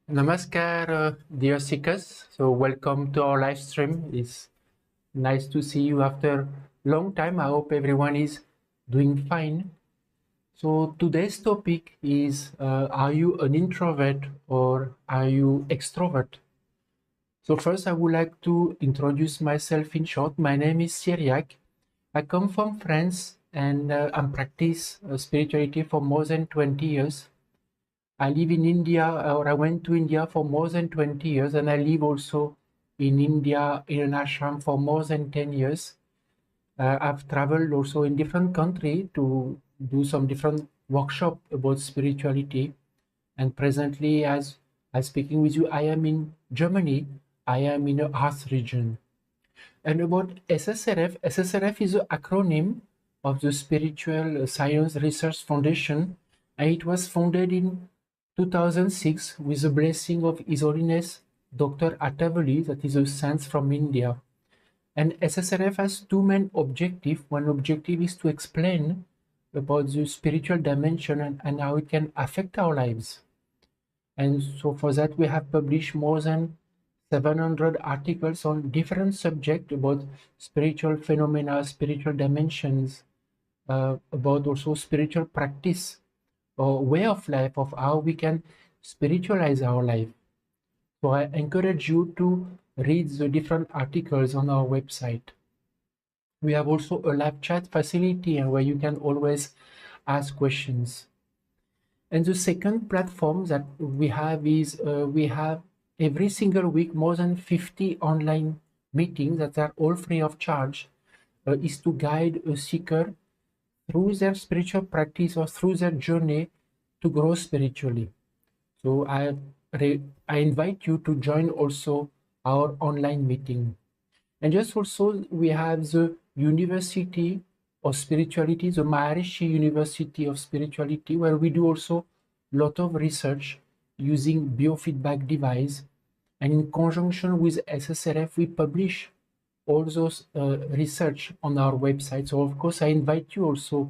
Namaskar, dear seekers. So welcome to our live stream. It's nice to see you after long time. I hope everyone is doing fine. So today's topic is, are you an introvert or are you extrovert? So first I would like to introduce myself in short. My name is Syriac. I come from France and I practice spirituality for more than 20 years. I live in India, or I went to India for more than 20 years, and I live also in India in an ashram for more than 10 years. I've traveled also in different countries to do some different workshop about spirituality. And presently, as I'm speaking with you, I am in Germany. I am in the Earth region. And about SSRF, SSRF is an acronym of the Spiritual Science Research Foundation, and it was founded in 2006 with the blessing of His Holiness Dr. Atavali, that is a saint from India. And SSRF has two main objectives. One objective is to explain about the spiritual dimension and how it can affect our lives. And so for that, we have published more than 700 articles on different subjects about spiritual phenomena, spiritual dimensions, about also spiritual practice or way of life, of how we can spiritualize our life. So I encourage you to read the different articles on our website. We have also a live chat facility and where you can always ask questions. And the second platform that we have is we have every single week more than 50 online meetings that are all free of charge, is to guide a seeker through their spiritual practice or through their journey to grow spiritually. So I invite you to join also our online meeting. And just also we have the University of Spirituality, the Maharishi University of Spirituality, where we do also a lot of research using biofeedback device. And in conjunction with SSRF, we publish all those research on our website. So of course, I invite you also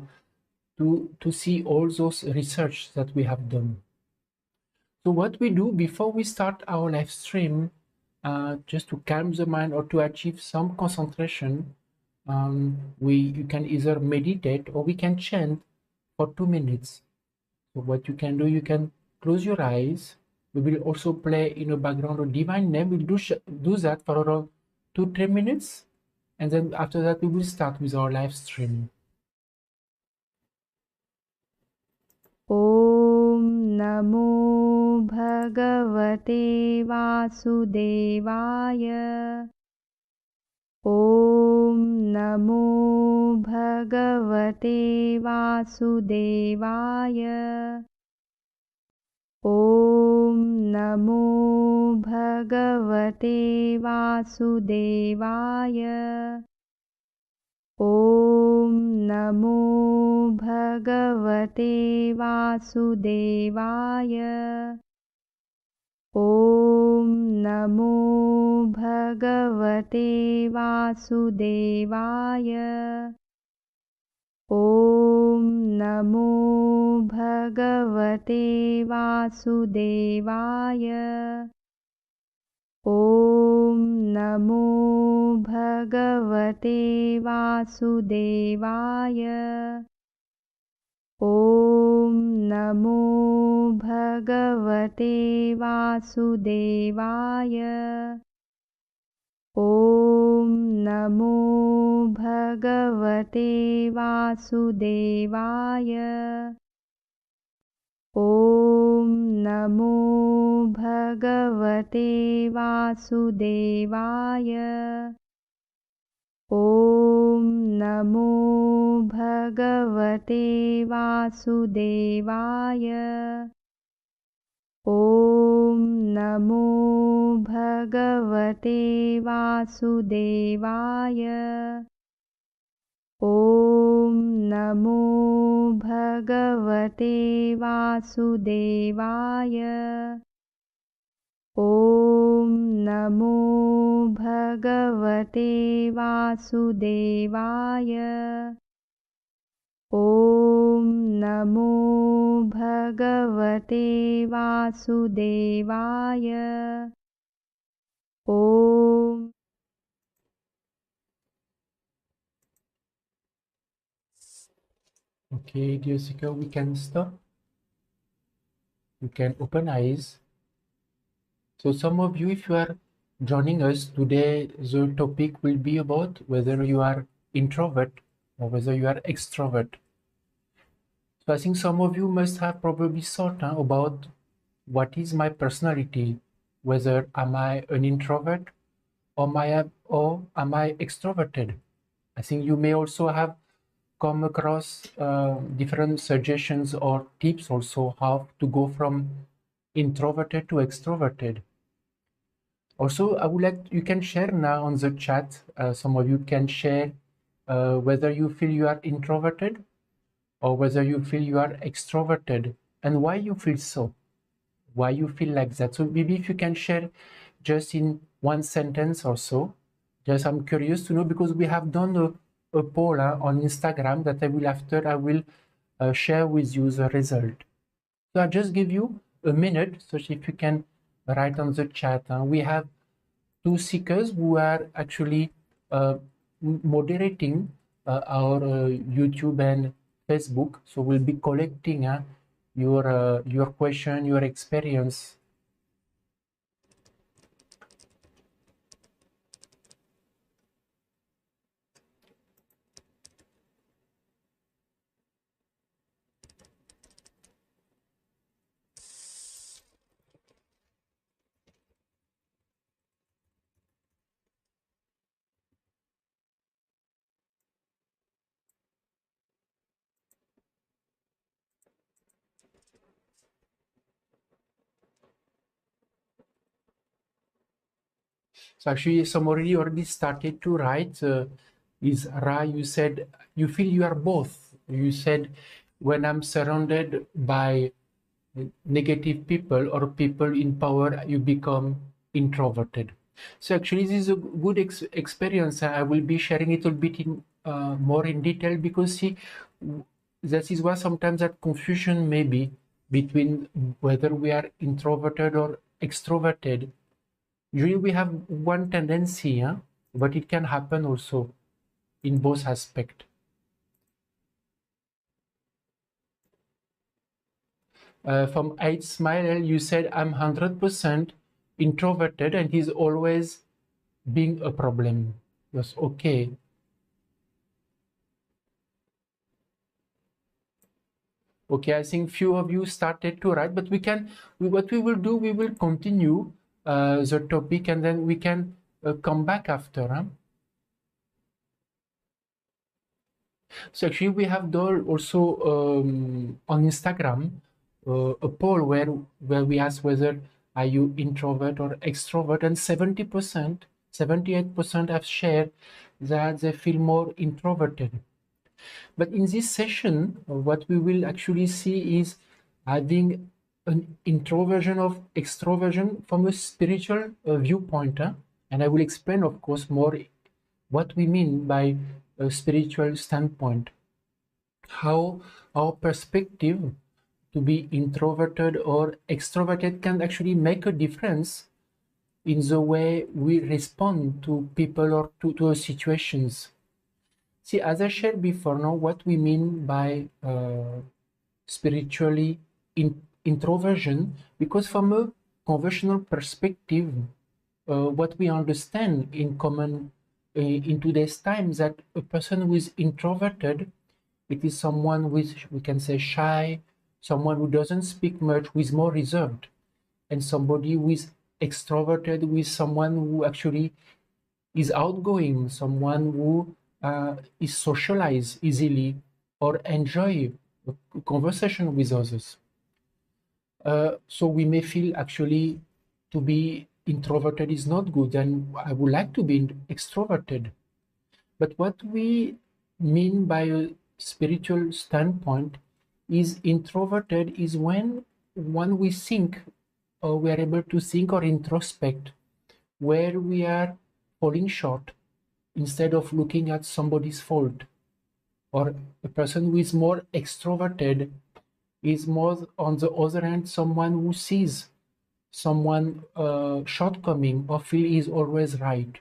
to see all those research that we have done. So what we do before we start our live stream, just to calm the mind or to achieve some concentration, you can either meditate or we can chant for 2 minutes. So what you can do, you can close your eyes. We will also play in the background a divine name. We'll do that for around 2-3 minutes, and then after that we will start with our live stream. ॐ नमो भगवते वासुदेवाय ॐ नमो भगवते वासुदेवाय ॐ नमो भगवते वासुदेवाय ॐ नमो भगवते वासुदेवाय ॐ नमो भगवते वासुदेवाय ॐ नमो भगवते वासुदेवाय ॐ नमो भगवते वासुदेवाय ॐ नमो भगवते वासुदेवाय ॐ नमो भगवते वासुदेवाय ॐ नमो भगवते वासुदेवाय ॐ नमो भगवते वासुदेवाय ॐ नमो भगवते वासुदेवाय ॐ नमो भगवते वासुदेवाय ॐ नमो भगवते वासुदेवाय ॐ नमो भगवते वासुदेवाय ॐ Okay, dear seeker, we can stop. You can open eyes. So some of you, if you are joining us today, the topic will be about whether you are introvert or whether you are extrovert. So I think some of you must have probably thought about what is my personality, whether am I an introvert or am I extroverted. I think you may also have come across different suggestions or tips also how to go from introverted to extroverted. Also, I would like you can share now on the chat. Some of you can share whether you feel you are introverted or whether you feel you are extroverted and why you feel so, why you feel like that. So maybe if you can share just in one sentence or so. Just I'm curious to know because we have done a poll on Instagram that I will share with you the result. So I'll just give you a minute so if you can write on the chat. We have two seekers who are actually moderating our YouTube and Facebook. So we'll be collecting your question, your experience. So actually, somebody already started to write. Is Ra? You said you feel you are both. You said when I'm surrounded by negative people or people in power, you become introverted. So actually, this is a good experience. I will be sharing it a bit in more in detail because see, that is why sometimes that confusion may be between whether we are introverted or extroverted. Usually we have one tendency, but it can happen also in both aspects. From 8 Smile, you said I'm 100% introverted and he's always being a problem. Yes, okay. Okay, I think few of you started to write, but what we will do, we will continue the topic and then we can come back after. Huh? So actually, we have done also on Instagram a poll where we ask whether are you introvert or extrovert, and 70%, 78% have shared that they feel more introverted. But in this session, what we will actually see is having an introversion of extroversion from a spiritual viewpoint, and I will explain, of course, more what we mean by a spiritual standpoint, how our perspective to be introverted or extroverted can actually make a difference in the way we respond to people or to situations. See, as I shared before, now what we mean by spiritually introversion, because from a conventional perspective, what we understand in common in today's times that a person who is introverted, it is someone who is, we can say, shy, someone who doesn't speak much, who is more reserved, and somebody who is extroverted, who is someone who actually is outgoing, someone who is socialized easily or enjoy a conversation with others. So we may feel actually to be introverted is not good and I would like to be extroverted. But what we mean by a spiritual standpoint is introverted is when we think or we are able to think or introspect where we are falling short instead of looking at somebody's fault Or a person who is more extroverted is more, on the other hand, someone who sees someone shortcoming or feel is always right.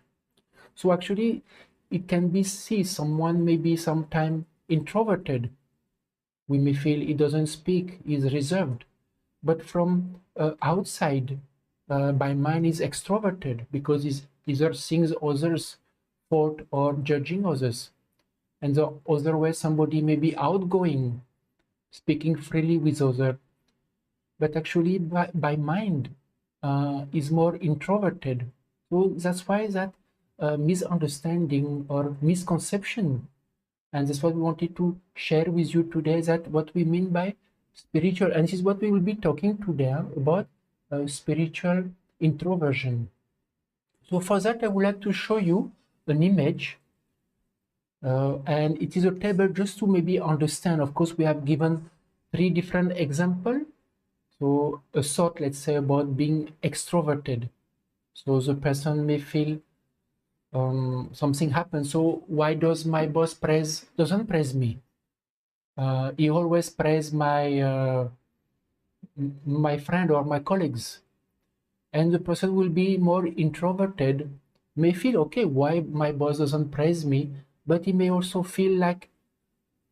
So actually, it can be see someone may be sometime introverted. We may feel he doesn't speak, he's reserved. But from outside, by mind is extroverted because he's either seeing others' fault or judging others. And the other way, somebody may be outgoing, speaking freely with others, but actually by mind is more introverted. So that's why that misunderstanding or misconception, and that's what we wanted to share with you today, that what we mean by spiritual, and this is what we will be talking today about spiritual introversion. So for that, I would like to show you an image, and it is a table just to maybe understand. Of course, we have given 3 different examples. So a thought, let's say, about being extroverted. So the person may feel something happens. So why does my boss doesn't praise me? He always praise my friend or my colleagues. And the person will be more introverted, may feel, okay, why my boss doesn't praise me? But he may also feel like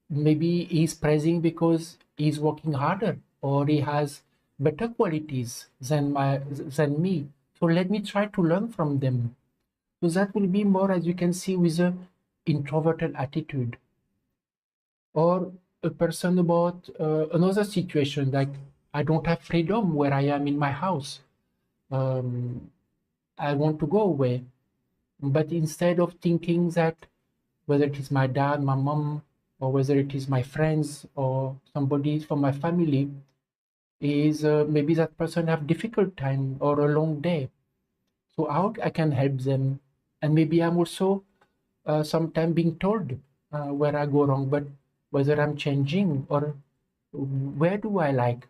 maybe he's praising because he's working harder or he has better qualities than me. So let me try to learn from them. So that will be more, as you can see, with a introverted attitude. Or a person about another situation, like I don't have freedom where I am in my house. I want to go away. But instead of thinking that whether it is my dad, my mom, or whether it is my friends or somebody from my family, is maybe that person have difficult time or a long day. So how I can help them? And maybe I'm also sometimes being told where I go wrong, but whether I'm changing or where do I like.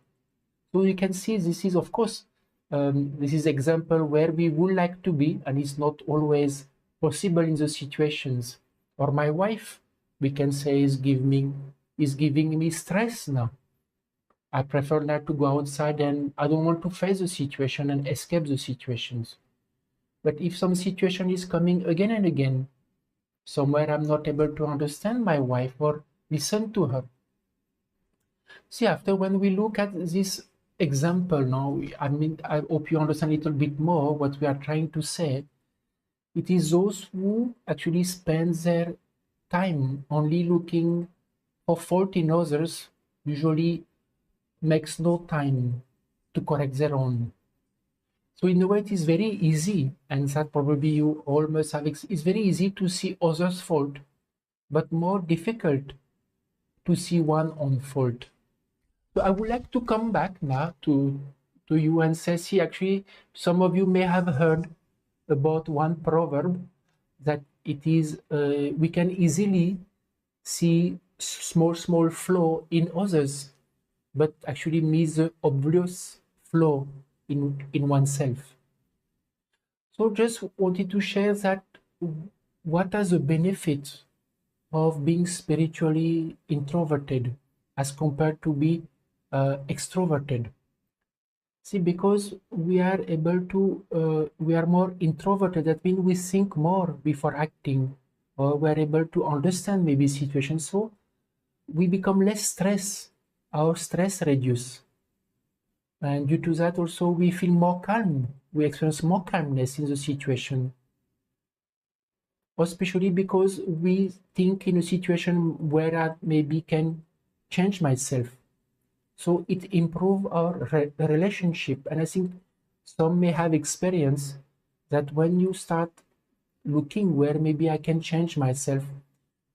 So you can see this is, of course, this is example where we would like to be, and it's not always possible in the situations. Or my wife, we can say, is giving me stress now. I prefer not to go outside, and I don't want to face the situation and escape the situations. But if some situation is coming again and again, somewhere I'm not able to understand my wife or listen to her. See, after when we look at this example now, I mean, I hope you understand a little bit more what we are trying to say. It is those who actually spend their time only looking for fault in others, usually makes no time to correct their own. So in a way, it is very easy, and that probably you all must have, it's very easy to see others' fault, but more difficult to see one own fault. So I would like to come back now to you and say, see, actually, some of you may have heard about one proverb that it is, we can easily see small flaw in others, but actually miss the obvious flaw in oneself. So just wanted to share that what are the benefits of being spiritually introverted as compared to be extroverted. See, because we are able to, we are more introverted, that means we think more before acting, or we are able to understand maybe situations. So we become less stressed, our stress reduces. And due to that also we feel more calm, we experience more calmness in the situation. Especially because we think in a situation where I maybe can change myself. So it improves our relationship. And I think some may have experience that when you start looking where maybe I can change myself,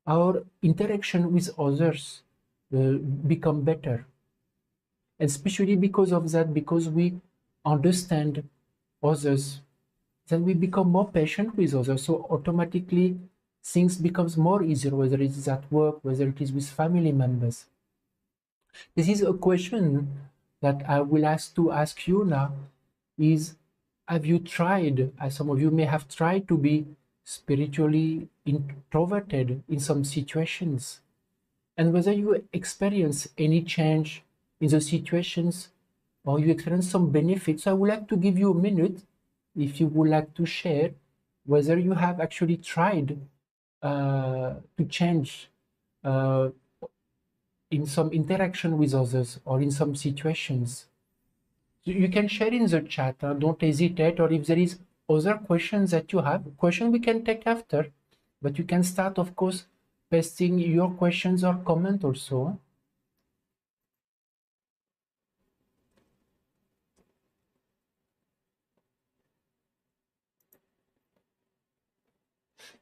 our interaction with others become better. Especially because of that, because we understand others, then we become more patient with others. So automatically things becomes more easier, whether it is at work, whether it is with family members. This is a question that I will ask you now is, have you tried, as some of you may have tried, to be spiritually introverted in some situations? and whether you experience any change in the situations or you experience some benefits. So I would like to give you a minute if you would like to share whether you have actually tried to change uh, in some interaction with others or in some situations. You can share in the chat, don't hesitate, or if there is other questions that you have, question we can take after, but you can start, of course, pasting your questions or comment also.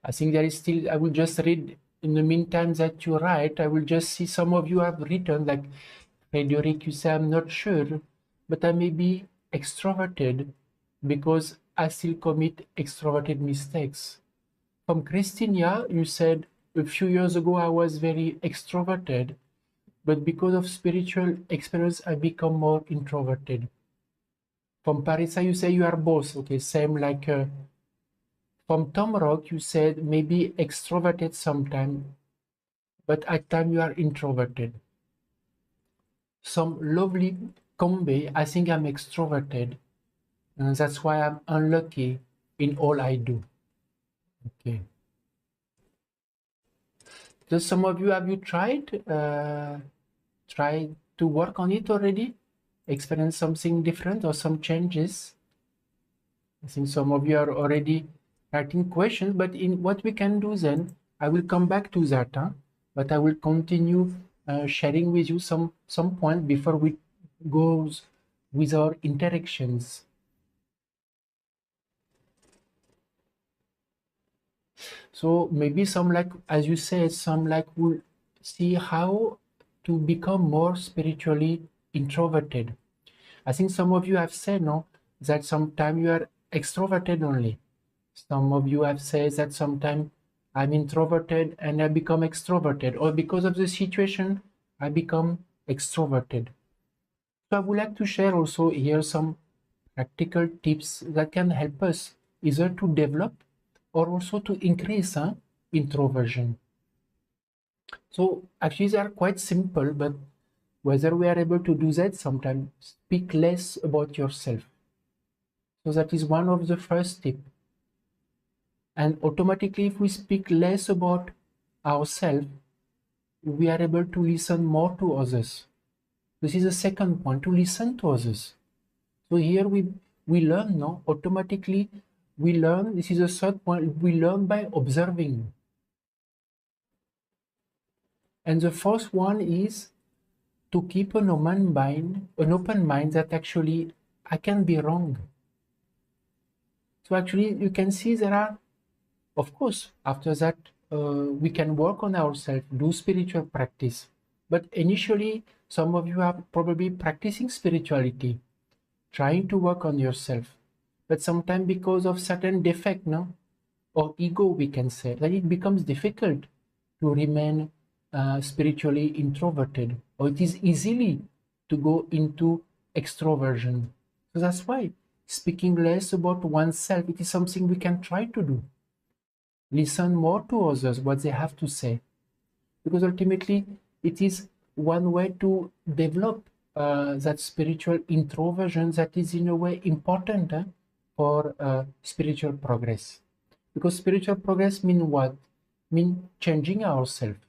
I think there is still, I will just read in the meantime that you write. I will just see some of you have written, like Frederick, you say, I'm not sure, but I may be extroverted because I still commit extroverted mistakes. From Christina, you said, a few years ago I was very extroverted, but because of spiritual experience, I become more introverted. From Parisa, you say you are both. Okay, same like from Tom Rock, you said maybe extroverted sometime, but at time you are introverted. Some lovely Combe, I think I'm extroverted, and that's why I'm unlucky in all I do. Okay. Does some of you, have you tried to work on it already? Experience something different or some changes? I think some of you are already writing questions, but in what we can do then, I will come back to that, but I will continue sharing with you some point before we go with our interactions. So maybe some, like, as you said, some like will see how to become more spiritually introverted. I think some of you have said, no, that sometimes you are extroverted only. Some of you have said that sometimes I'm introverted and I become extroverted, or because of the situation, I become extroverted. So I would like to share also here some practical tips that can help us either to develop or also to increase introversion. So actually they are quite simple, but whether we are able to do that, sometimes speak less about yourself. So that is one of the first tips. And automatically, if we speak less about ourselves, we are able to listen more to others. This is the second point, to listen to others. So here we learn, no? Automatically, we learn. This is the third point. We learn by observing. And the fourth one is to keep an open mind that actually I can be wrong. So actually, you can see there are, of course, after that, we can work on ourselves, do spiritual practice. But initially, some of you are probably practicing spirituality, trying to work on yourself. But sometimes because of certain defect, no, or ego, we can say, that it becomes difficult to remain spiritually introverted, or it is easily to go into extroversion. So that's why speaking less about oneself, it is something we can try to do. Listen more to others, what they have to say, because ultimately it is one way to develop that spiritual introversion that is in a way important for spiritual progress. Because spiritual progress mean what? Mean changing ourselves.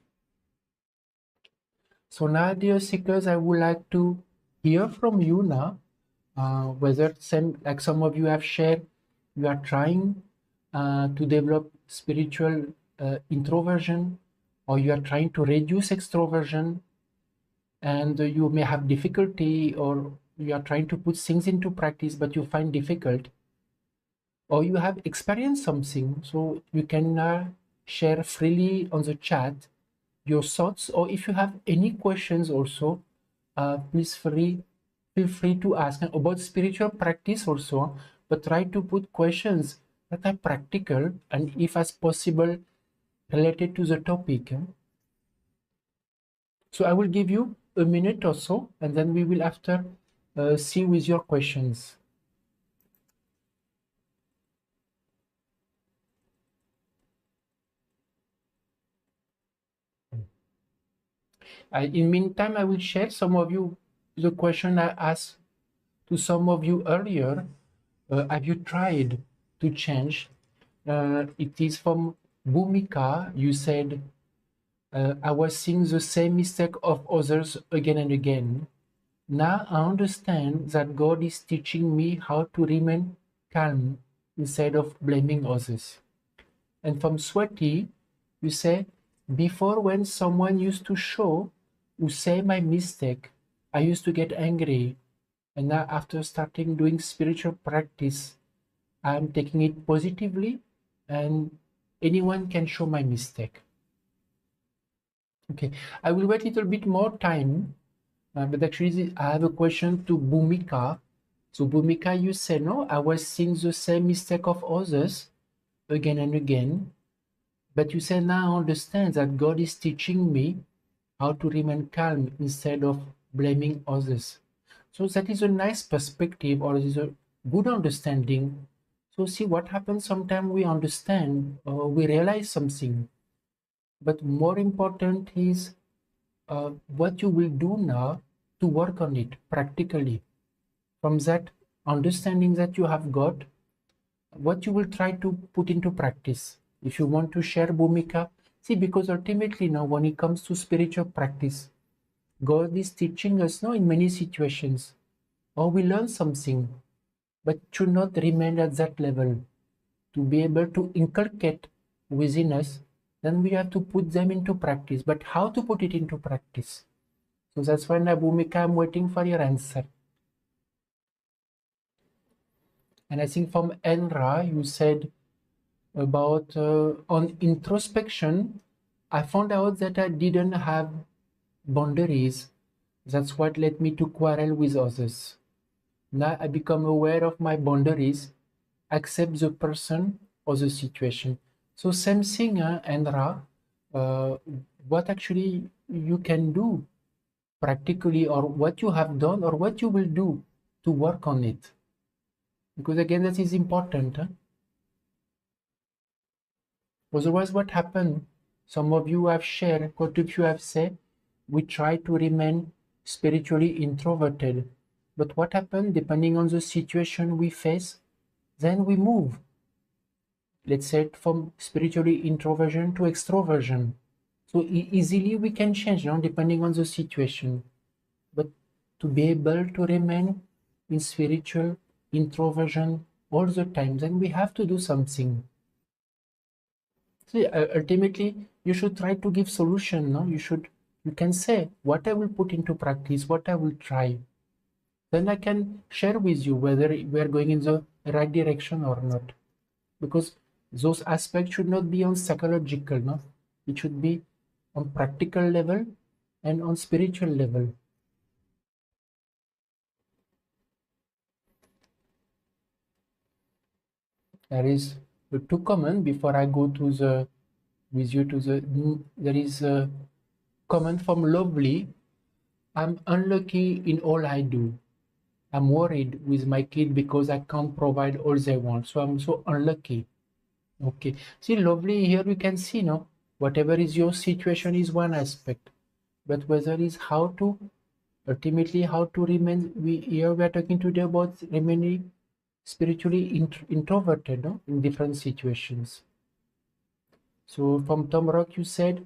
So now, dear seekers, I would like to hear from you now, whether like some of you have shared, you are trying to develop spiritual introversion, or you are trying to reduce extroversion, and you may have difficulty, or you are trying to put things into practice, but you find difficult, or you have experienced something. So you can share freely on the chat your thoughts, or if you have any questions also, please feel free to ask about spiritual practice also, but try to put questions that are practical and, if as possible, related to the topic. So I will give you a minute or so, and then we will after see with your questions. In meantime, I will share some of you the question I asked to some of you earlier. Have you tried to change? It is from Bhumika. You said, I was seeing the same mistake of others again and again. Now I understand that God is teaching me how to remain calm instead of blaming others. And from Swati, you say, before when someone used to show or say my mistake, I used to get angry. And now after starting doing spiritual practice, I'm taking it positively and anyone can show my mistake. Okay, I will wait a little bit more time, but actually I have a question to Bhumika. So Bhumika, you say, no, I was seeing the same mistake of others again and again. But you say, now I understand that God is teaching me how to remain calm instead of blaming others. So that is a nice perspective, or is a good understanding. So see what happens, sometimes we understand, we realize something. But more important is what you will do now to work on it practically. From that understanding that you have got, what you will try to put into practice. If you want to share, Bhumika, see, because ultimately now when it comes to spiritual practice, God is teaching us now in many situations, or we learn something, but should not remain at that level. To be able to inculcate within us, then we have to put them into practice. But how to put it into practice? So that's why now, Bhumika, I'm waiting for your answer. And I think from Enra, you said about on introspection, I found out that I didn't have boundaries. That's what led me to quarrel with others. Now I become aware of my boundaries, accept the person or the situation. So same thing, Enra, uh, what actually you can do practically, or what you have done, or what you will do to work on it. Because again, that is important. Otherwise, what happened? Some of you have shared, quite a few have said, we try to remain spiritually introverted. But what happened, depending on the situation we face, then we move. Let's say from spiritually introversion to extroversion. So easily we can change, depending on the situation. But to be able to remain in spiritual introversion all the time, then we have to do something. See, ultimately, you should try to give solution. No, you can say what I will put into practice, what I will try. Then I can share with you whether we are going in the right direction or not. Because those aspects should not be on psychological, no, it should be on practical level and on spiritual level. There is two comment before I go to the with you to the. There is a comment from Lovely. I'm unlucky in all I do. I'm worried with my kid because I can't provide all they want. So I'm so unlucky. Okay. See, Lovely, here we can see, no, whatever is your situation is one aspect, but whether is how to ultimately how to remain. Here we are talking today about remaining spiritually introverted, no, in different situations. So from Tom Rock, you said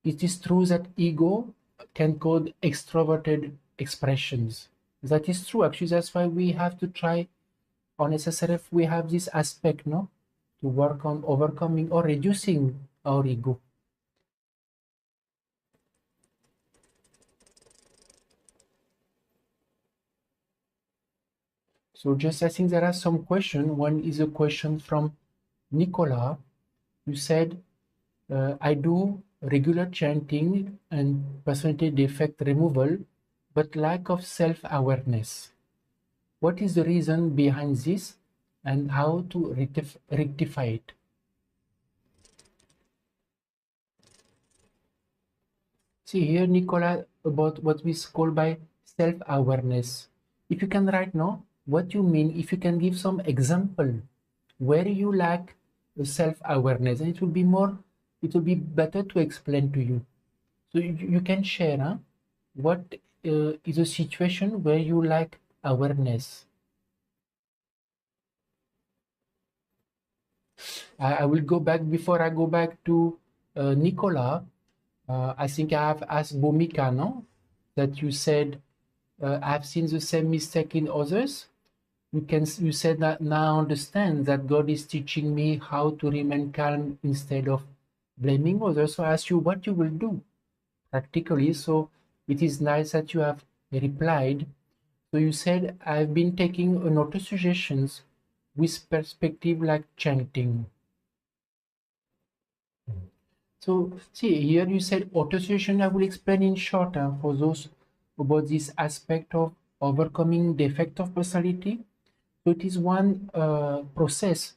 it is true that ego can code extroverted expressions. That is true. Actually, that's why we have to try on SSRF. We have this aspect, no, to work on overcoming or reducing our ego. So just I think there are some questions. One is a question from Nicola. You said, I do regular chanting and personality defect removal, but lack of self-awareness. What is the reason behind this and how to rectify it? See here, Nicola, about what we call by self-awareness. If you can write now what you mean, if you can give some example where you lack self-awareness, and it will be better to explain to you. So you can share, huh? What is a situation where you lack awareness? I will go back before I go back to Nicola. I think I have asked Bhumika, no? That you said I've seen the same mistake in others. You said that now I understand that God is teaching me how to remain calm instead of blaming others. So I ask you what you will do practically. So it is nice that you have replied. So you said I've been taking an auto suggestions with perspective like chanting. So see here you said auto-suggestion. I will explain in short for those about this aspect of overcoming defect of personality. So it is one process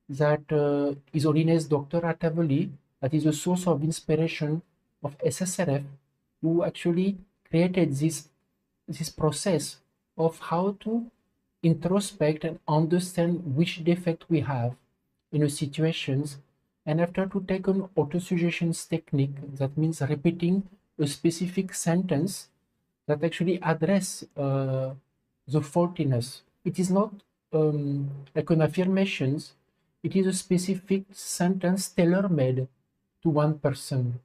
that His Holiness Dr. Atavali, that is a source of inspiration of SSRF, who actually created this process of how to introspect and understand which defect we have in a situations, and after to take an auto-suggestions technique, that means repeating a specific sentence that actually address the faultiness. It is not like an affirmations, it is a specific sentence tailor-made to one person.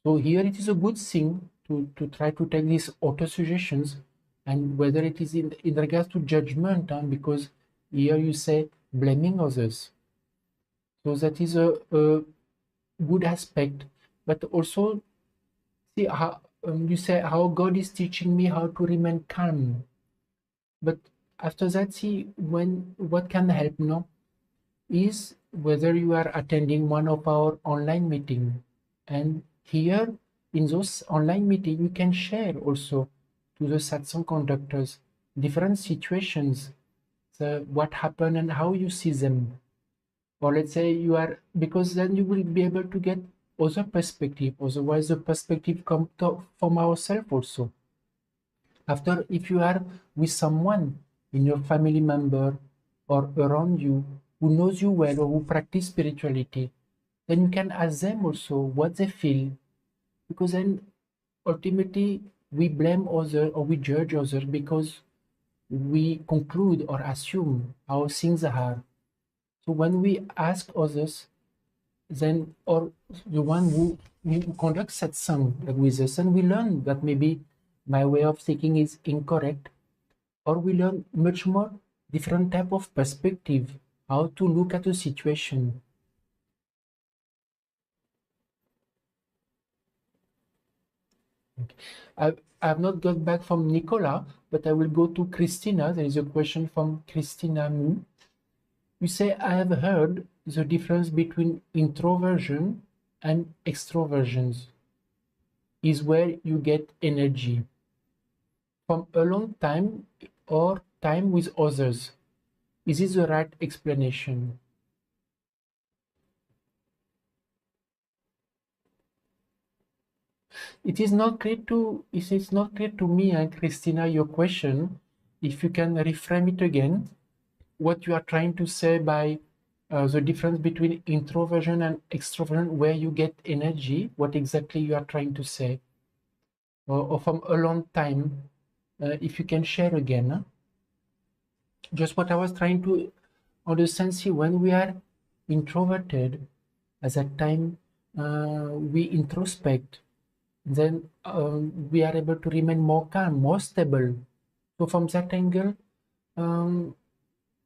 So here it is a good thing to try to take these auto-suggestions, and whether it is in regards to judgment, because here you say blaming others. So that is a good aspect, but also see how you say how God is teaching me how to remain calm. But after that, see when what can help, no, is whether you are attending one of our online meeting, and here in those online meeting you can share also to the satsang conductors different situations, what happened and how you see them. Or let's say you are, because then you will be able to get other perspective, otherwise the perspective come from ourselves also. After, if you are with someone in your family member or around you who knows you well or who practice spirituality, then you can ask them also what they feel, because then ultimately we blame others or we judge others because we conclude or assume how things are. So when we ask others, then, or the one who conducts satsang with us, and we learn that maybe my way of thinking is incorrect, or we learn much more different type of perspective, how to look at a situation. I have not got back from Nicola, but I will go to Christina. There is a question from Christina Mu. You say, I have heard the difference between introversion and extroversions is where you get energy from a long time or time with others. Is this the right explanation? It is not clear to me and Christina your question. If you can reframe it again, what you are trying to say by the difference between introversion and extroversion, where you get energy, what exactly you are trying to say, or from a long time, if you can share again. Huh? Just what I was trying to understand, see, when we are introverted, at that time we introspect, then we are able to remain more calm, more stable. So from that angle,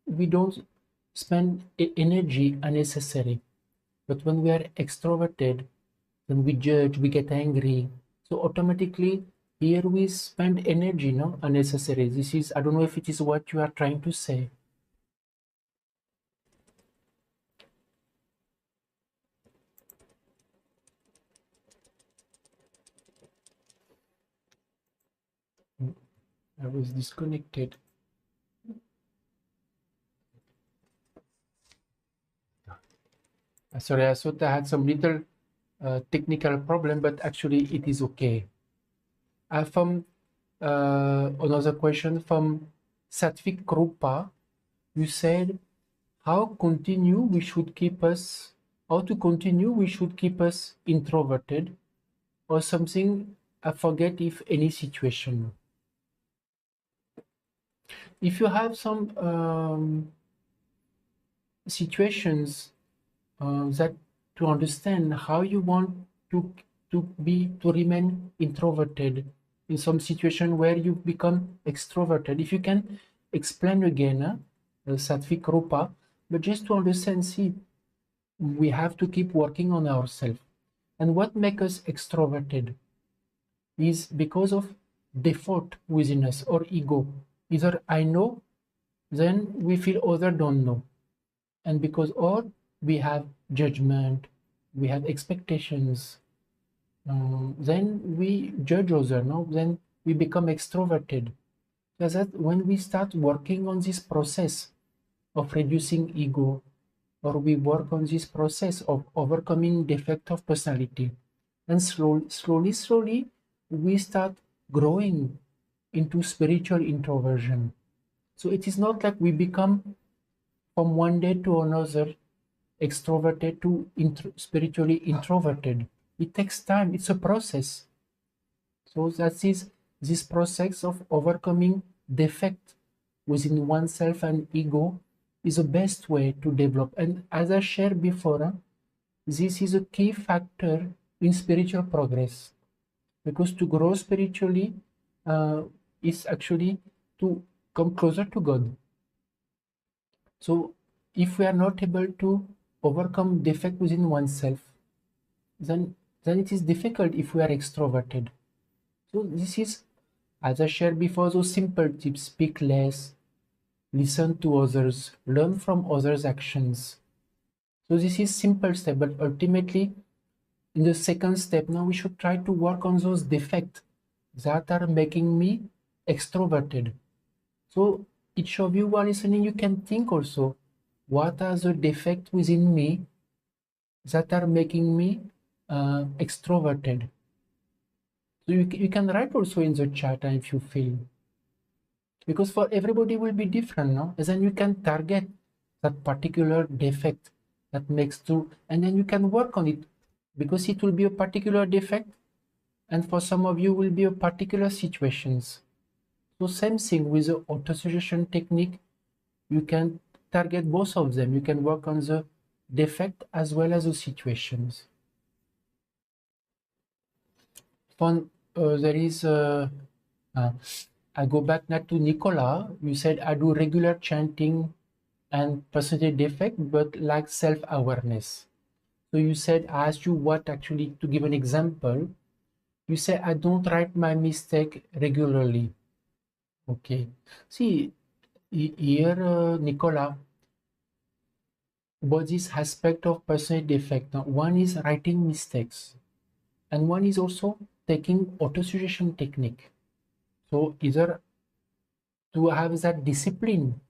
we don't spend energy unnecessary. But when we are extroverted, then we judge, we get angry. So automatically here we spend energy, no, unnecessary. This is, I don't know if it is what you are trying to say. I was disconnected. Sorry, I thought I had some little technical problem, but actually it is okay. I found another question from Satvik Krupa. You said, how to continue we should keep us introverted or something I forget if any situation. If you have some situations that to understand how you want to to remain introverted in some situation where you become extroverted, if you can explain again, Satvik Rupa, but just to understand, see, we have to keep working on ourselves. And what makes us extroverted is because of default within us or ego. Either I know, then we feel other don't know. And because or we have judgment, we have expectations, then we judge others, no? Then we become extroverted. Because that when we start working on this process of reducing ego, or we work on this process of overcoming defect of personality, and slowly, we start growing into spiritual introversion. So it is not like we become from one day to another extroverted to spiritually introverted. It takes time. It's a process. So that is this process of overcoming defect within oneself and ego is the best way to develop. And as I shared before, this is a key factor in spiritual progress, because to grow spiritually is actually to come closer to God. So if we are not able to overcome defect within oneself, then it is difficult if we are extroverted. So this is, as I shared before, those simple tips: speak less, listen to others, learn from others' actions. So this is simple step, but ultimately in the second step now we should try to work on those defects that are making me extroverted. So each of you who are listening, you can think also, what are the defects within me that are making me extroverted? So you can write also in the chat if you feel, because for everybody will be different, no? And then you can target that particular defect that makes to, and then you can work on it, because it will be a particular defect, and for some of you will be a particular situations. So same thing with the auto-suggestion technique, you can target both of them. You can work on the defect as well as the situations. There is I go back now to Nicola. You said I do regular chanting and personality defect, but lack self-awareness. So you said, I asked you what actually, to give an example. You say, I don't write my mistake regularly. Okay. See, here, Nicola, about this aspect of personality defect. Now, one is writing mistakes, and one is also taking auto-suggestion technique. So either to have that discipline,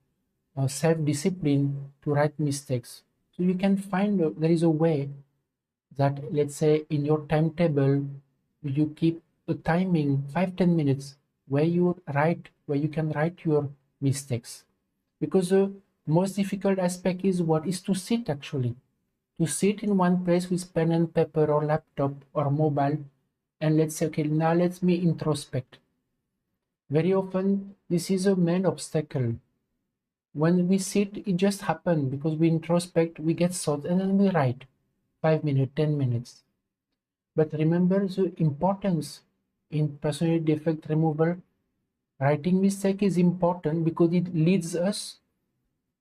self-discipline to write mistakes. So you can find there is a way that, let's say, in your timetable, you keep a timing 5-10 minutes where you can write your mistakes. Because the most difficult aspect is what is to sit actually. To sit in one place with pen and paper or laptop or mobile, and let's say, okay, now let me introspect. Very often, this is a main obstacle. When we sit, it just happens because we introspect, we get thoughts, and then we write 5 minutes, 10 minutes. But remember the importance in personality defect removal. Writing mistake is important because it leads us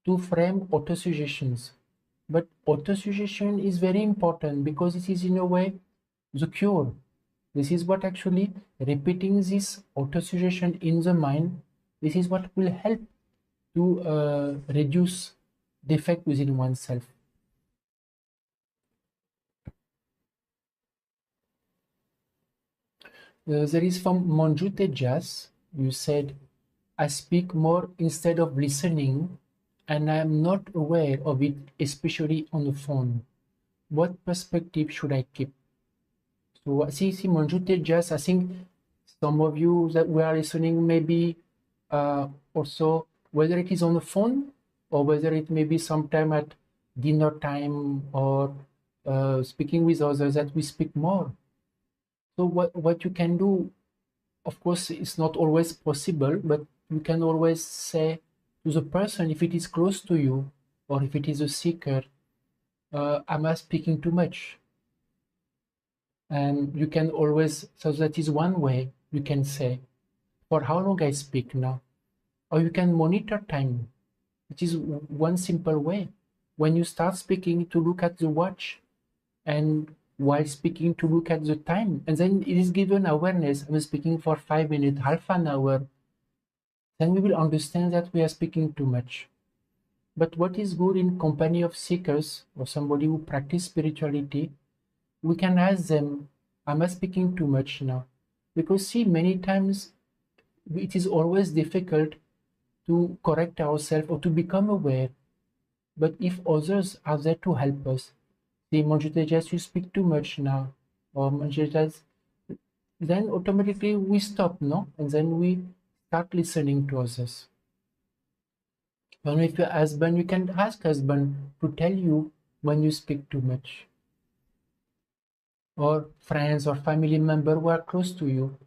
to frame auto-suggestions. But auto-suggestion is very important because it is in a way the cure. This is what actually repeating this auto-suggestion in the mind, this is what will help to reduce defect within oneself. There is from Monju Tejas, you said, I speak more instead of listening, and I am not aware of it, especially on the phone. What perspective should I keep? So see Monju Tejas, I think some of you that were listening maybe also, whether it is on the phone or whether it may be sometime at dinner time or speaking with others, that we speak more. So what you can do, of course, it's not always possible, but you can always say to the person, if it is close to you, or if it is a seeker, am I speaking too much? And you can always, so that is one way you can say, for how long I speak now? Or you can monitor time. It is one simple way. When you start speaking, to look at the watch, and while speaking, to look at the time, and then it is given awareness. I'm speaking for 5 minutes, half an hour. Then we will understand that we are speaking too much. But what is good in company of seekers or somebody who practice spirituality, we can ask them, am I speaking too much now? Because see, many times it is always difficult to correct ourselves or to become aware. But if others are there to help us, say, Monjitejas, you speak too much now, or Monjitejas, then automatically we stop, no? And then we start listening to others. When with your husband, you can ask husband to tell you when you speak too much. Or friends or family member who are close to you,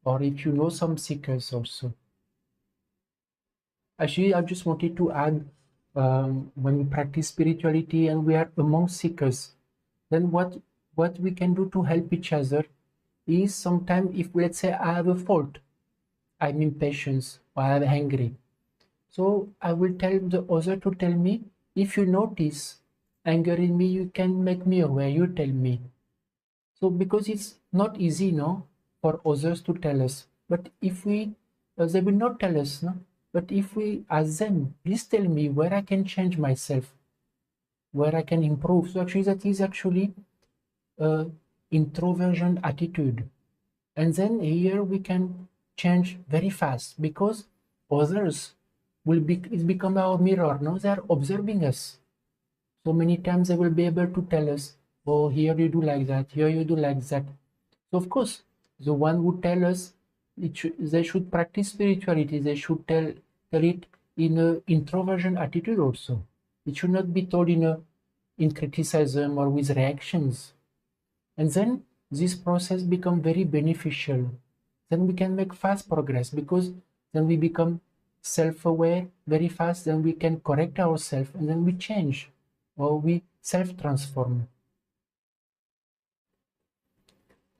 or if you know some seekers also. Actually, I just wanted to add, when we practice spirituality and we are among seekers, then what we can do to help each other is sometimes, if let's say I have a fault, I'm impatient or I'm angry, so I will tell the other to tell me, if you notice anger in me, you can make me aware, you tell me. So because it's not easy, no, for others to tell us, but if we, they will not tell us, no, but if we ask them, please tell me where I can change myself, where I can improve. So actually that is actually introversion attitude. And then here we can change very fast, because others will be, it's become our mirror, no, they are observing us. So many times they will be able to tell us, oh, here you do like that, here you do like that. So of course, the one who tell us, they should practice spirituality, they should tell it in a introversion attitude also. It should not be told in criticism or with reactions. And then this process become very beneficial. Then we can make fast progress, because then we become self-aware very fast, then we can correct ourselves, and then we change, or we self-transform.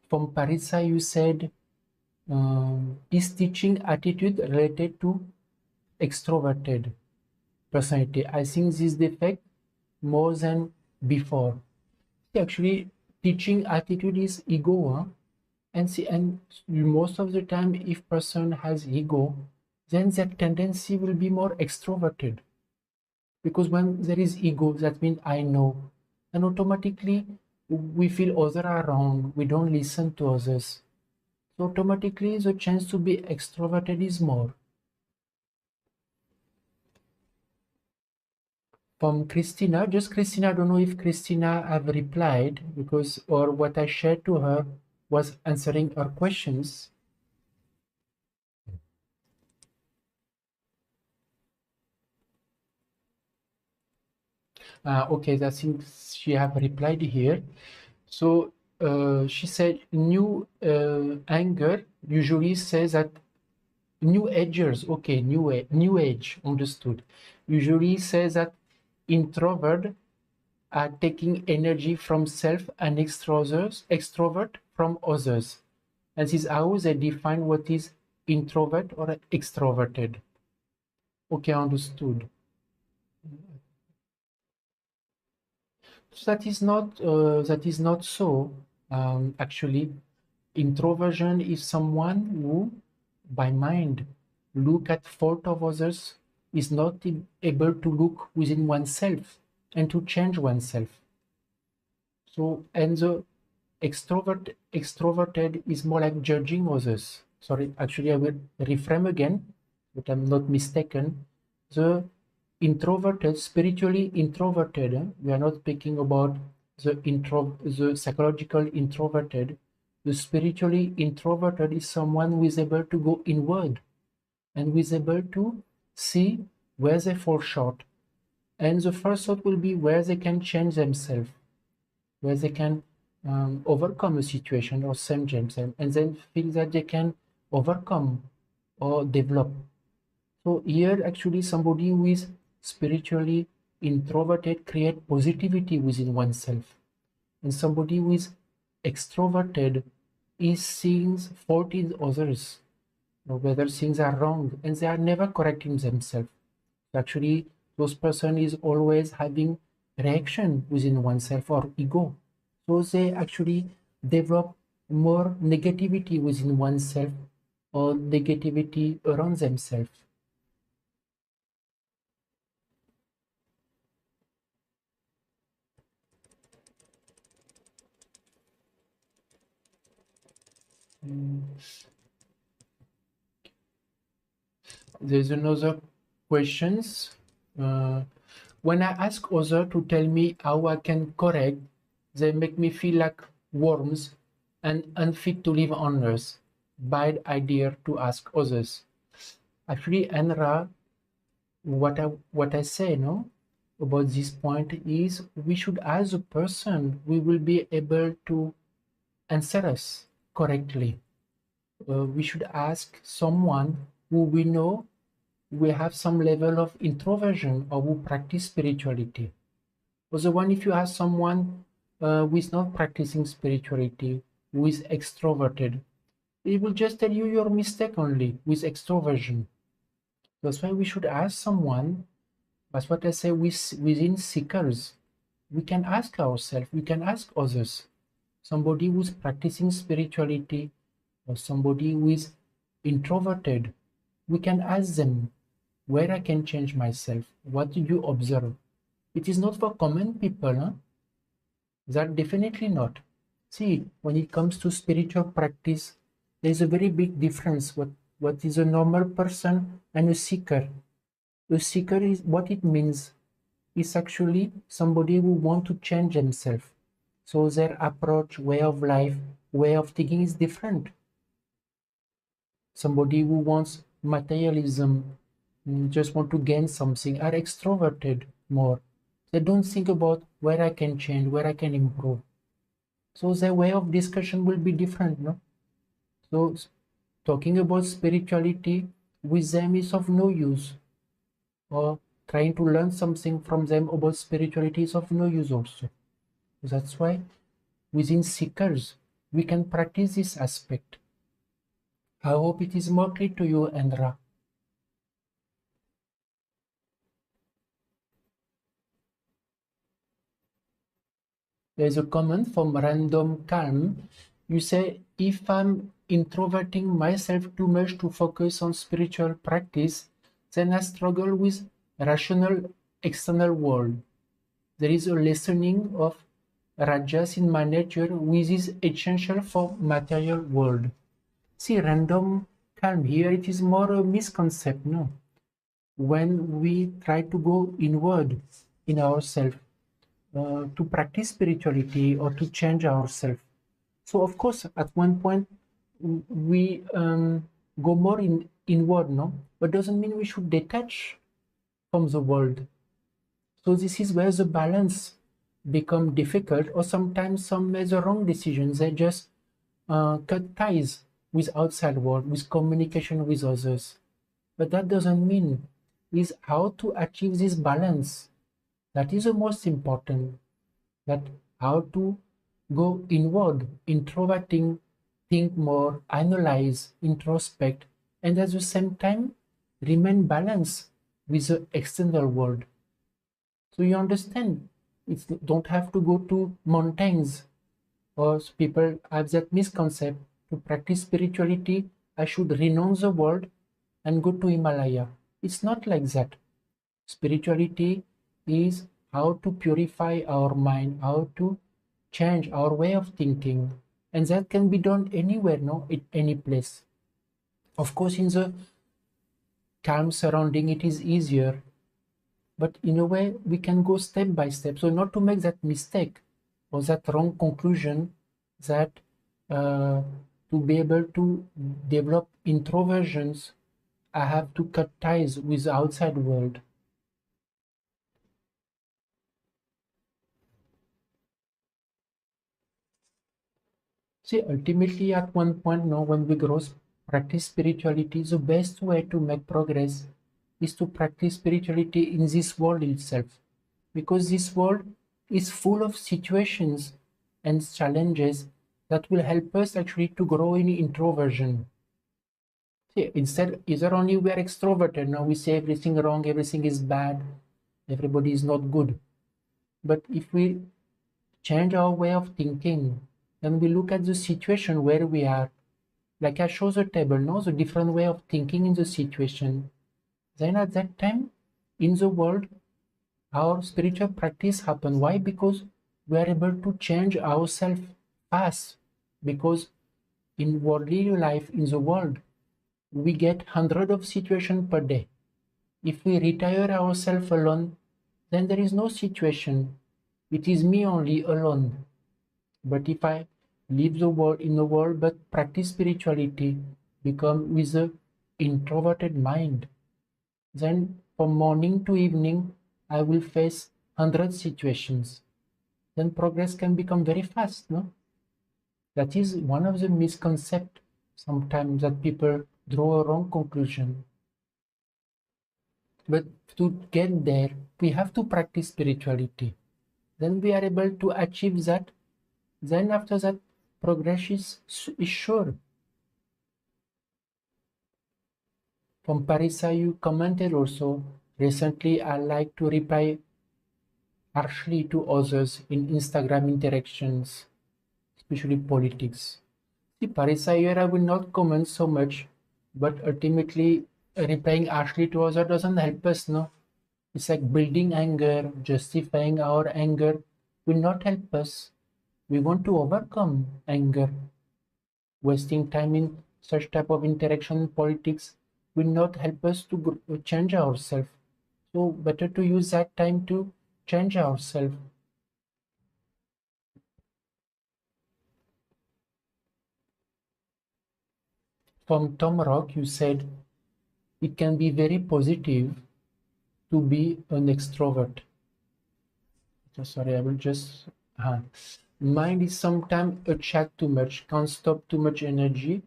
From Parisa, you said, is teaching attitude related to extroverted personality? I think this defect more than before. Actually, teaching attitude is ego, huh? And most of the time, if person has ego, then that tendency will be more extroverted. Because when there is ego, that means I know, and automatically we feel others are wrong, we don't listen to others. So automatically the chance to be extroverted is more. From Christina, just Christina, I don't know if Christina have replied, because, or what I shared to her was answering her questions. Okay, I think she have replied here. So she said new anger usually says that new agers, okay, new age, understood, usually says that introvert are taking energy from self and extrovert from others. And this is how they define what is introvert or extroverted. Okay, understood. So that is not so. Actually, introversion is someone who, by mind, look at fault of others, is not able to look within oneself and to change oneself. So, and the extroverted is more like judging others. Sorry, actually I will reframe again, but I'm not mistaken. The introverted, spiritually introverted, we are not speaking about the psychological introverted. The spiritually introverted is someone who is able to go inward and who is able to see where they fall short. And the first thought will be where they can change themselves, where they can overcome a situation or change themselves, and then feel that they can overcome or develop. So here actually somebody who is spiritually introverted create positivity within oneself, and somebody who is extroverted is seeing fault in others, or whether things are wrong, and they are never correcting themselves. Actually, those person is always having reaction within oneself or ego. So they actually develop more negativity within oneself or negativity around themselves. There's another questions. When I ask others to tell me how I can correct, they make me feel like worms and unfit to live on earth. Bad idea to ask others. Actually, Anra, what I say, no, about this point is we should ask a person we will be able to answer us correctly. We should ask someone who we know we have some level of introversion or who practice spirituality. Other one, if you ask someone who is not practicing spirituality, who is extroverted, he will just tell you your mistake only with extroversion. That's why we should ask someone. That's what I say within seekers. We can ask ourselves, we can ask others. Somebody who's practicing spirituality or somebody who is introverted, we can ask them where I can change myself. What do you observe? It is not for common people, huh? That definitely not. See, when it comes to spiritual practice, there is a very big difference. What is a normal person and a seeker? A seeker is what it means is actually somebody who want to change themselves. So their approach, way of life, way of thinking is different. Somebody who wants materialism, just want to gain something, are extroverted more. They don't think about where I can change, where I can improve. So their way of discussion will be different, no? So talking about spirituality with them is of no use, or trying to learn something from them about spirituality is of no use also. That's why within seekers we can practice this aspect. I hope it is more clear to you, Andra. There's a comment from Random Calm. You say, if I'm introverting myself too much to focus on spiritual practice, then I struggle with rational external world. There is a lessening of rajas in my nature, which is essential for material world. See, Random Calm, here it is more a misconcept, no? When we try to go inward in ourselves, to practice spirituality or to change ourselves. So of course, at one point we go more inward, no? But doesn't mean we should detach from the world. So this is where the balance become difficult, or sometimes some make the wrong decisions. They just cut ties with outside world, with communication with others. But that doesn't mean is how to achieve this balance. That is the most important. That how to go inward, introverting, think more, analyze, introspect, and at the same time remain balanced with the external world. So you understand, it don't have to go to mountains, or people have that misconcept to practice spirituality. I should renounce the world and go to Himalaya. It's not like that. Spirituality is how to purify our mind, how to change our way of thinking, and that can be done anywhere, no, in any place. Of course, in the calm surrounding, it is easier, but in a way, we can go step by step. So not to make that mistake or that wrong conclusion that to be able to develop introversions, I have to cut ties with the outside world. See, ultimately, at one point, now, when we grow, practice spirituality, the best way to make progress is to practice spirituality in this world itself. Because this world is full of situations and challenges that will help us actually to grow in introversion. See, instead, either only we are extroverted, now we say everything wrong, everything is bad, everybody is not good. But if we change our way of thinking, then we look at the situation where we are, like I show the table, no, the different way of thinking in the situation. Then at that time, in the world, our spiritual practice happen. Why? Because we are able to change ourselves fast. Because in worldly life, in the world, we get hundreds of situations per day. If we retire ourselves alone, then there is no situation. It is me only alone. But if I live the world in the world but practice spirituality, become with a introverted mind, then from morning to evening I will face 100 situations. Then progress can become very fast, no? That is one of the misconceptions sometimes that people draw a wrong conclusion. But to get there, we have to practice spirituality. Then we are able to achieve that. Then after that, progress is sure. From Parisa, you commented also, recently I like to reply harshly to others in Instagram interactions, especially politics. See, Parisa, here I will not comment so much, but ultimately replying harshly to others doesn't help us, no? It's like building anger, justifying our anger will not help us. We want to overcome anger. Wasting time in such type of interaction in politics will not help us to change ourselves. So better to use that time to change ourselves. From Tom Rock, you said it can be very positive to be an extrovert. Sorry, I will just. Mind is sometimes a chat too much, can't stop too much energy.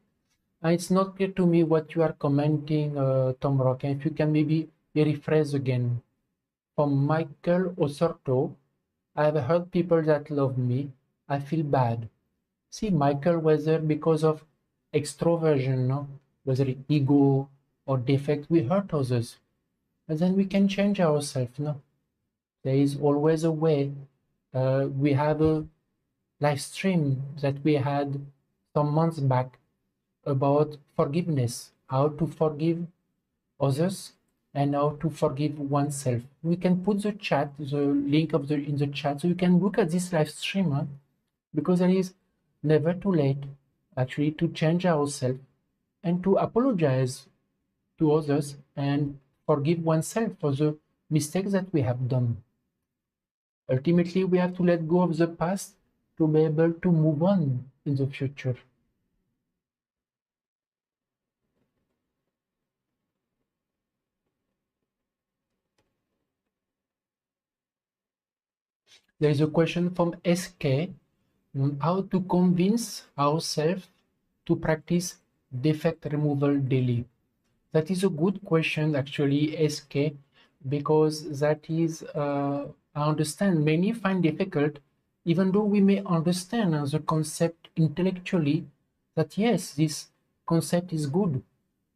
It's not clear to me what you are commenting, Tom Rock. If you can maybe rephrase again. From Michael Osorto, I have heard people that love me. I feel bad. See, Michael, whether because of extroversion, no? Whether ego or defect, we hurt others. And then we can change ourselves, no? There is always a way. We have a live stream that we had some months back about forgiveness, how to forgive others and how to forgive oneself. We can put the chat, the link of the in the chat, so you can look at this live stream, huh? Because there is never too late actually to change ourselves and to apologize to others and forgive oneself for the mistakes that we have done. Ultimately, we have to let go of the past to be able to move on in the future. There is a question from SK on how to convince ourselves to practice defect removal daily. That is a good question, actually, SK, because that is, I understand many find difficult, even though we may understand the concept intellectually, that yes, this concept is good,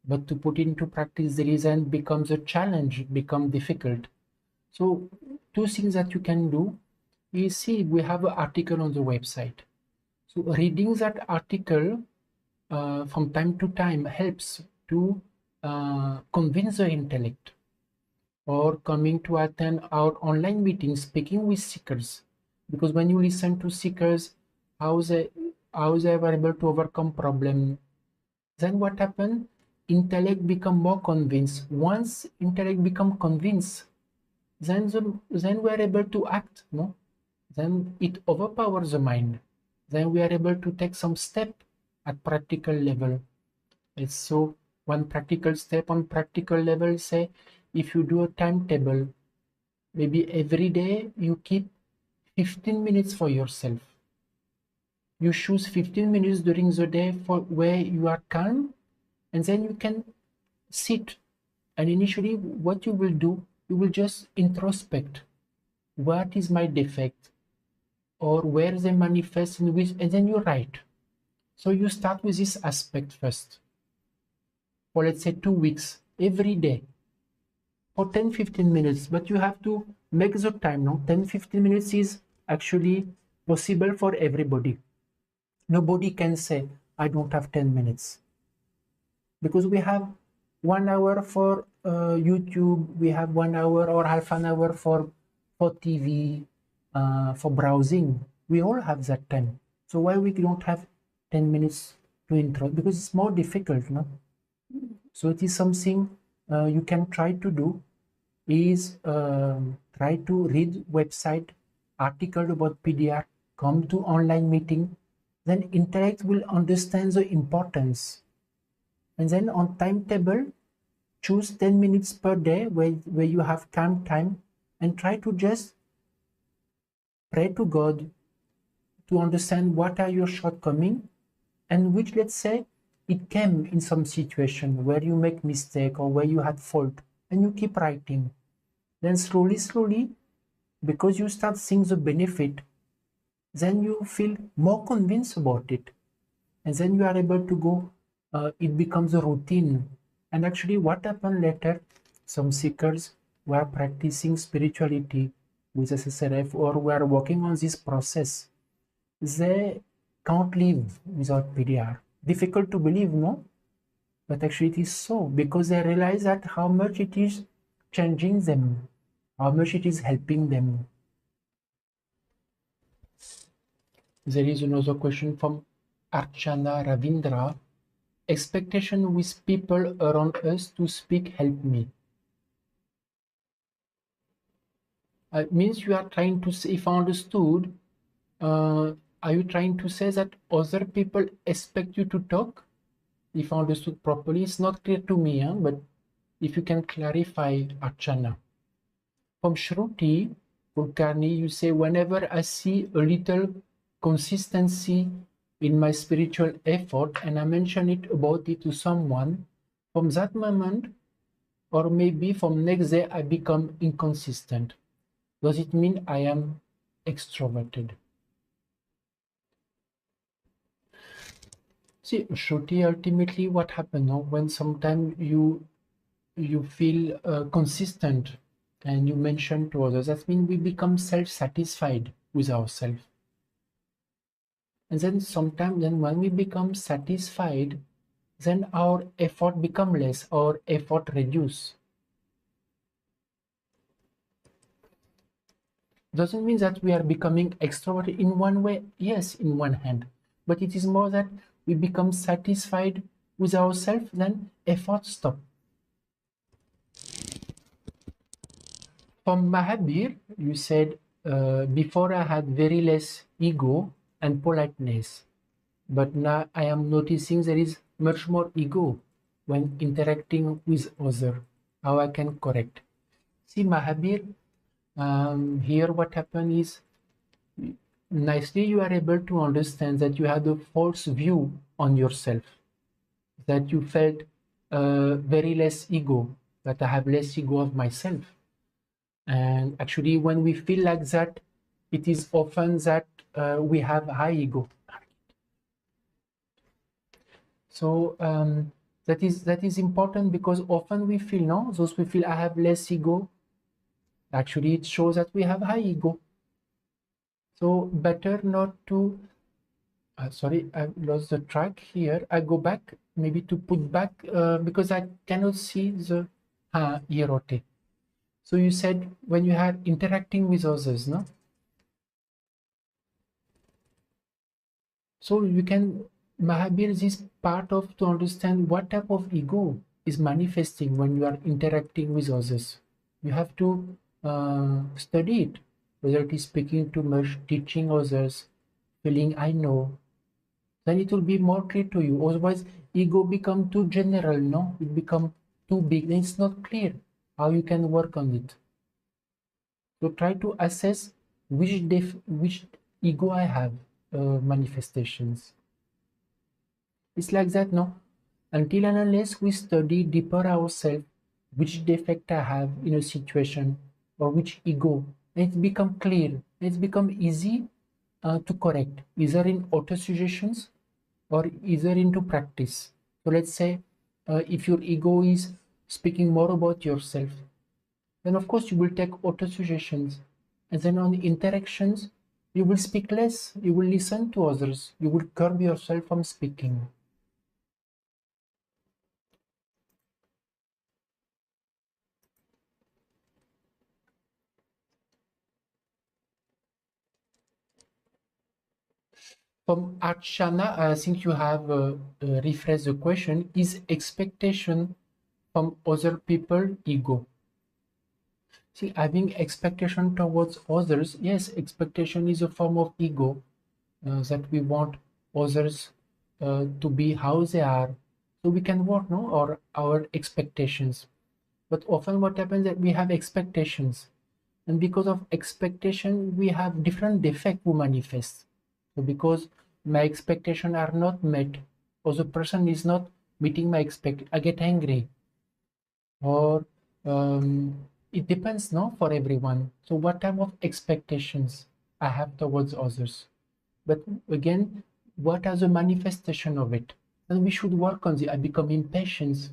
but to put into practice there is and becomes a challenge, become difficult. So two things that you can do is, see, we have an article on the website. So reading that article from time to time helps to convince the intellect, or coming to attend our online meetings, speaking with seekers. Because when you listen to seekers, how they were able to overcome problem, then what happened? Intellect become more convinced. Once intellect become convinced, then we are able to act, no? Then it overpowers the mind. Then we are able to take some step at practical level. It's so one practical step on practical level, say, if you do a timetable, maybe every day you keep 15 minutes for yourself. you choose 15 minutes during the day for where you are calm, and then you can sit. And initially, what you will do, you will just introspect. What is my defect? Or where they manifest in which, and then you write. So you start with this aspect first. For let's say 2 weeks, every day, for 10-15 minutes, but you have to make the time. No, 10-15 minutes is actually possible for everybody. Nobody can say I don't have 10 minutes, because we have 1 hour for YouTube, we have 1 hour or half an hour for TV, for browsing. We all have that time. So why we don't have 10 minutes to intro? Because it's more difficult, no? So it is something you can try to do, is try to read website article about PDR, come to online meeting, then interact, will understand the importance. And then on timetable, choose 10 minutes per day where you have calm time, and try to just pray to God to understand what are your shortcomings, and which, let's say, it came in some situation where you make mistake or where you had fault, and you keep writing. Then slowly, because you start seeing the benefit, then you feel more convinced about it, and then you are able to go, it becomes a routine. And actually what happened later, some seekers were practicing spirituality with SSRF, or were working on this process, they can't live without PDR. Difficult to believe, no? But actually it is so, because they realize that how much it is changing them, how much it is helping them. There is another question from Archana Ravindra. Expectation with people around us to speak help me. It means you are trying to say, if I understood, are you trying to say that other people expect you to talk? If I understood properly, it's not clear to me, but if you can clarify, Archana. From Shruti Kulkarni, you say, whenever I see a little consistency in my spiritual effort and I mention it about it to someone, from that moment, or maybe from next day, I become inconsistent. Does it mean I am extroverted? See, Shruti, ultimately what happens when sometimes you feel consistent and you mention to others, that means we become self-satisfied with ourselves. And then sometimes, then when we become satisfied, then our effort become less, our effort reduce. Doesn't mean that we are becoming extroverted in one way, yes, in one hand, but it is more that we become satisfied with ourselves, then effort stop. From Mahabir, you said, before I had very less ego and politeness, but now I am noticing there is much more ego when interacting with others. How I can correct? See, Mahabir, here what happened is, nicely you are able to understand that you had a false view on yourself, that you felt very less ego, that I have less ego of myself. And actually, when we feel like that, it is often that we have high ego. So that is important, because often we feel, no, those we feel I have less ego, actually it shows that we have high ego. So better not to, sorry, I lost the track here. I go back, maybe to put back, because I cannot see the, here, okay. So you said when you are interacting with others, no? So you can, Mahabir, this part of to understand what type of ego is manifesting when you are interacting with others. You have to study it, whether it is speaking too much, teaching others, feeling I know, then it will be more clear to you. Otherwise, ego become too general, no? It become too big, then it's not clear how you can work on it. So try to assess which ego I have. manifestations. It's like that, no? Until and unless we study deeper ourselves, which defect I have in a situation or which ego, it's become clear, it's become easy to correct, either in auto-suggestions or either into practice. So let's say if your ego is speaking more about yourself, then of course you will take auto-suggestions. And then on interactions, you will speak less, you will listen to others, you will curb yourself from speaking. From Archana, I think you have rephrased the question, is expectation from other people ego? See, having expectation towards others, yes, expectation is a form of ego, that we want others to be how they are. So we can work, no, or our expectations. But often what happens that we have expectations. And because of expectation, we have different defects who manifest. So because my expectations are not met, or the person is not meeting my expect, I get angry. Or it depends, no, for everyone. So what type of expectations I have towards others? But again, what are the manifestation of it? And we should work on the, I become impatient,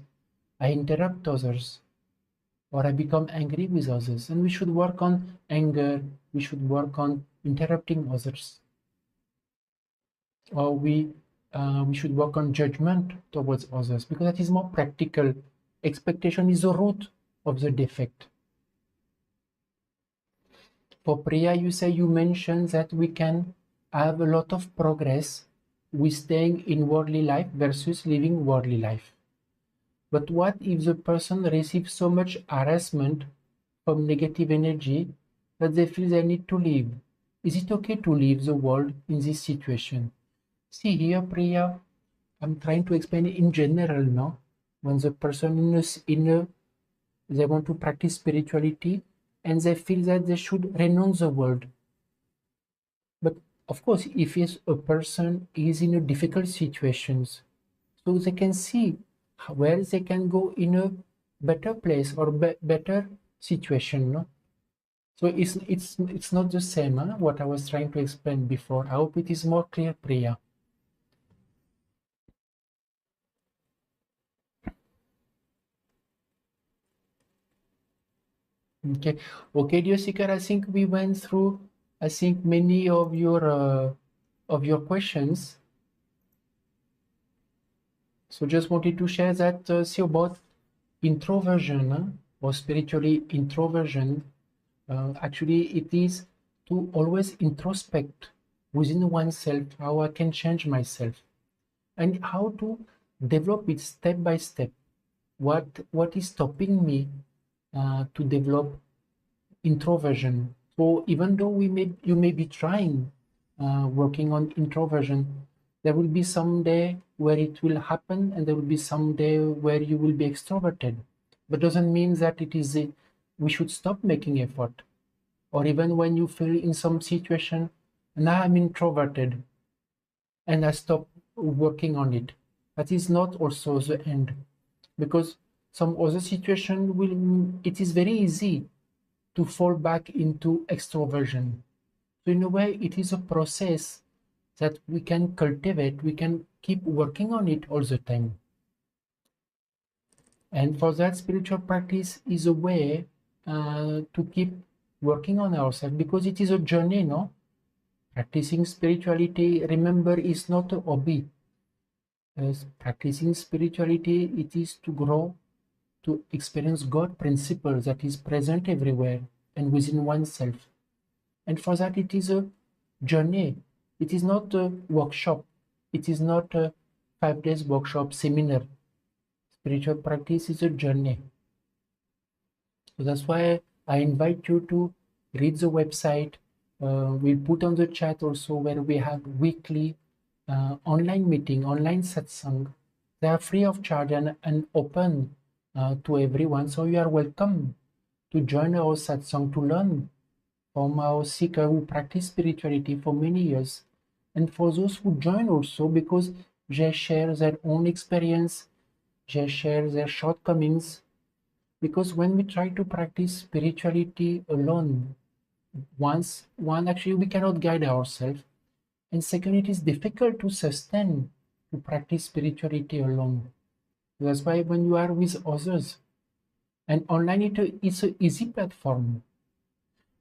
I interrupt others, or I become angry with others. And we should work on anger, we should work on interrupting others. Or we should work on judgment towards others, because that is more practical. Expectation is the root of the defect. For Priya, you mentioned that we can have a lot of progress with staying in worldly life versus living worldly life. But what if the person receives so much harassment from negative energy that they feel they need to leave? Is it okay to leave the world in this situation? See here, Priya, I'm trying to explain it in general now. When the person they want to practice spirituality and they feel that they should renounce the world. But of course, if a person is in a difficult situations, so they can see where they can go in a better place or better situation, no? So it's not the same, huh? What I was trying to explain before. I hope it is more clear, Priya. Okay, okay, dear seeker. I think we went through, I think, many of your questions. So just wanted to share that see about introversion, huh? Or spiritually introversion. Actually, it is to always introspect within oneself how I can change myself and how to develop it step by step. What is stopping me to develop introversion? So even though you may be trying working on introversion, there will be some day where it will happen, and there will be some day where you will be extroverted. But doesn't mean that we should stop making effort. Or even when you feel in some situation, now I'm introverted, and I stop working on it. That is not also the end, because some other situation it is very easy to fall back into extroversion. So in a way, it is a process that we can cultivate, we can keep working on it all the time. And for that, spiritual practice is a way to keep working on ourselves, because it is a journey, no? Practicing spirituality, remember, is not a hobby. As practicing spirituality, it is to grow, to experience God principle that is present everywhere and within oneself. And for that, it is a journey. It is not a workshop. It is not a 5 days workshop seminar. Spiritual practice is a journey. So that's why I invite you to read the website. We'll put on the chat also where we have weekly online meeting, online satsang. They are free of charge and open to everyone. So you are welcome to join our satsang to learn from our seeker who practice spirituality for many years and for those who join also, because they share their own experience, they share their shortcomings. Because when we try to practice spirituality alone, actually we cannot guide ourselves, and second, it is difficult to sustain to practice spirituality alone. That's why when you are with others, and online it's an easy platform.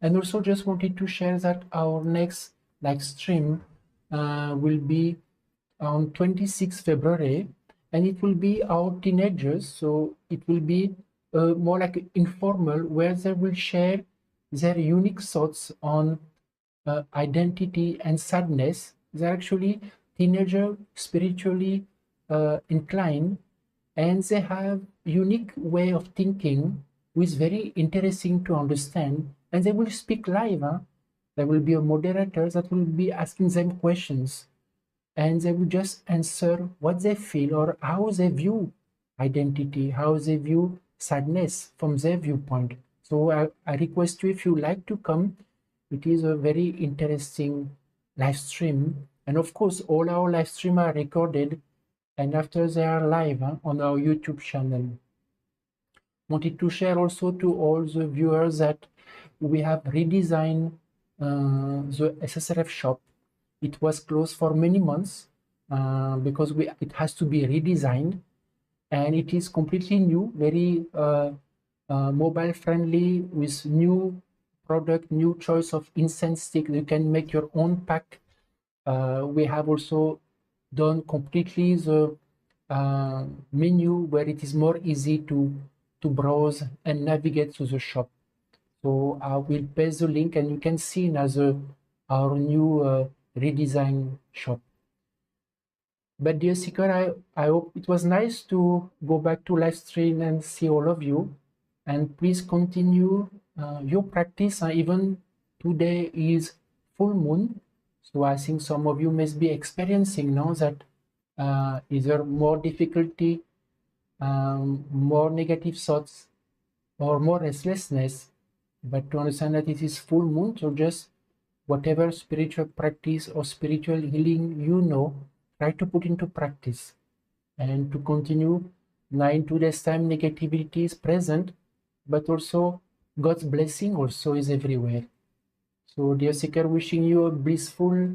And also just wanted to share that our next live stream will be on 26 February, and it will be our teenagers, so it will be more like informal, where they will share their unique thoughts on identity and sadness. They're actually teenager, spiritually inclined, and they have unique way of thinking, which is very interesting to understand. And they will speak live. Huh? There will be a moderator that will be asking them questions, and they will just answer what they feel or how they view identity, how they view sadness from their viewpoint. So I request you, if you like to come, it is a very interesting live stream. And of course, all our live streams are recorded, and after they are live on our YouTube channel. Wanted to share also to all the viewers that we have redesigned the SSRF shop. It was closed for many months because it has to be redesigned, and it is completely new, very mobile friendly, with new product, new choice of incense stick. You can make your own pack. We have also done completely the menu where it is more easy to browse and navigate to the shop. So I will paste the link, and you can see now our new redesigned shop. But dear seeker, I hope it was nice to go back to live stream and see all of you. And please continue your practice. Even today is full moon, so I think some of you must be experiencing now that either more difficulty, more negative thoughts, or more restlessness. But to understand that it is full moon, so just whatever spiritual practice or spiritual healing you know, try to put into practice and to continue. Now in today's time, negativity is present, but also God's blessing also is everywhere. So dear seeker, wishing you a blissful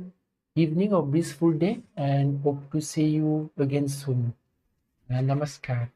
evening or blissful day, and hope to see you again soon. Namaskar.